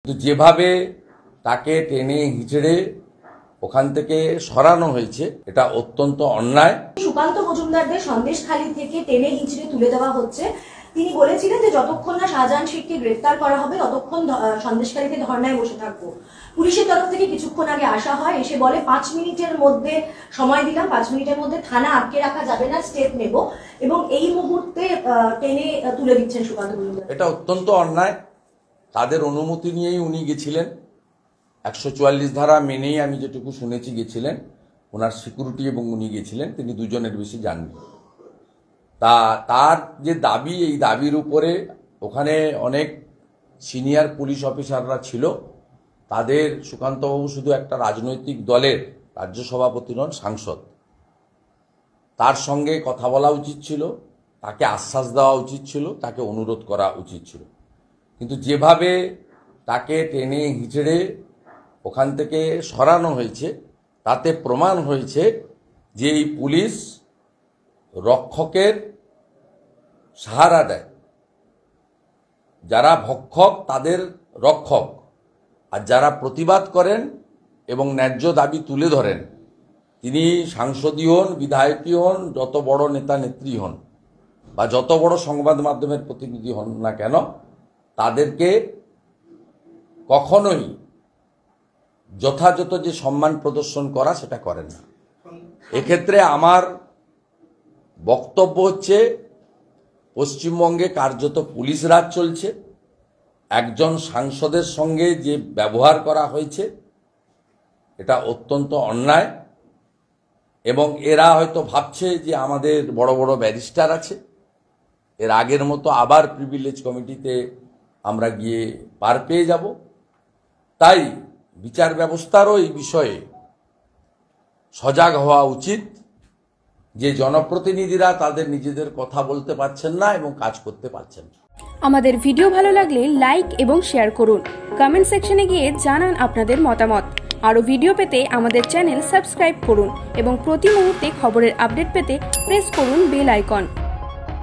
তো যেভাবে তাকে টেনে হিচড়ে ওখান থেকে সরানো হয়েছে এটা অত্যন্ত অন্যায়। সুকান্ত মজুমদারদের সন্দেশখালী থেকে টেনে হিচড়ে তুলে দেওয়া হচ্ছে। তিনি বলেছিলেন যে যতক্ষণ না শাহজাহান শেখকে গ্রেফতার করা হবে ততক্ষণ সন্দেশখালীতে ধর্নায় বসে থাকবো। পুলিশের তরফ থেকে কিছুক্ষণ আগে আসা হয়, এসে বলে 5 মিনিটের মধ্যে সময় দিলাম, 5 মিনিটের মধ্যে থানা আটকে রাখা যাবে না, স্টেপ নেব, এবং এই মুহূর্তে টেনে তুলে দিচ্ছেন সুকান্ত মজুমদার। এটা অত্যন্ত অন্যায়। তাদের অনুমতি নিয়েই উনি গেছিলেন, 144 ধারা মেনেই আমি যেটুকু শুনেছি গেছিলেন, ওনার সিকিউরিটি এবং উনি গেছিলেন, তিনি দুজনের বেশি যাননি। তার যে দাবি, এই দাবির উপরে ওখানে অনেক সিনিয়র পুলিশ অফিসাররা ছিল। তাদের সুকান্তবাবু শুধু একটা রাজনৈতিক দলের রাজ্য সভাপতি নন, সাংসদ। তার সঙ্গে কথা বলা উচিত ছিল, তাকে আশ্বাস দেওয়া উচিত ছিল, তাকে অনুরোধ করা উচিত ছিল। কিন্তু যেভাবে তাকে টেনে হিচড়ে ওখান থেকে সরানো হয়েছে তাতে প্রমাণ হয়েছে যে এই পুলিশ রক্ষকের সাহারা দেয়, যারা ভক্ষক তাদের রক্ষক, আর যারা প্রতিবাদ করেন এবং ন্যায্য দাবি তুলে ধরেন, তিনি সাংসদীয় হন, বিধায়কী হন, যত বড় নেতা নেত্রী হন বা যত বড় সংবাদ মাধ্যমের প্রতিনিধি হন না কেন, তাদেরকে কখনোই যথাযথ যে সম্মান প্রদর্শন করা সেটা করেন না। এক্ষেত্রে আমার বক্তব্য হচ্ছে, পশ্চিমবঙ্গে কার্যত পুলিশ রাজ চলছে। একজন সাংসদের সঙ্গে যে ব্যবহার করা হয়েছে এটা অত্যন্ত অন্যায়, এবং এরা হয়তো ভাবছে যে আমাদের বড় বড় ব্যারিস্টার আছে, এর আগের মতো আবার প্রিভিলেজ কমিটিতে আমরা গিয়ে পার পেয়ে যাব। তাই বিচার ব্যবস্থারও এই বিষয়ে সজাগ হওয়া উচিত যে জনপ্রতিনিধিরা তাদের নিজেদের কথা বলতে পারছেন না এবং কাজ করতে পারছেন না। আমাদের ভিডিও ভালো লাগলে লাইক এবং শেয়ার করুন। কমেন্ট সেকশনে গিয়ে জানান আপনাদের মতামত। আরও ভিডিও পেতে আমাদের চ্যানেল সাবস্ক্রাইব করুন এবং প্রতি মুহূর্তে খবরের আপডেট পেতে প্রেস করুন বেল আইকন।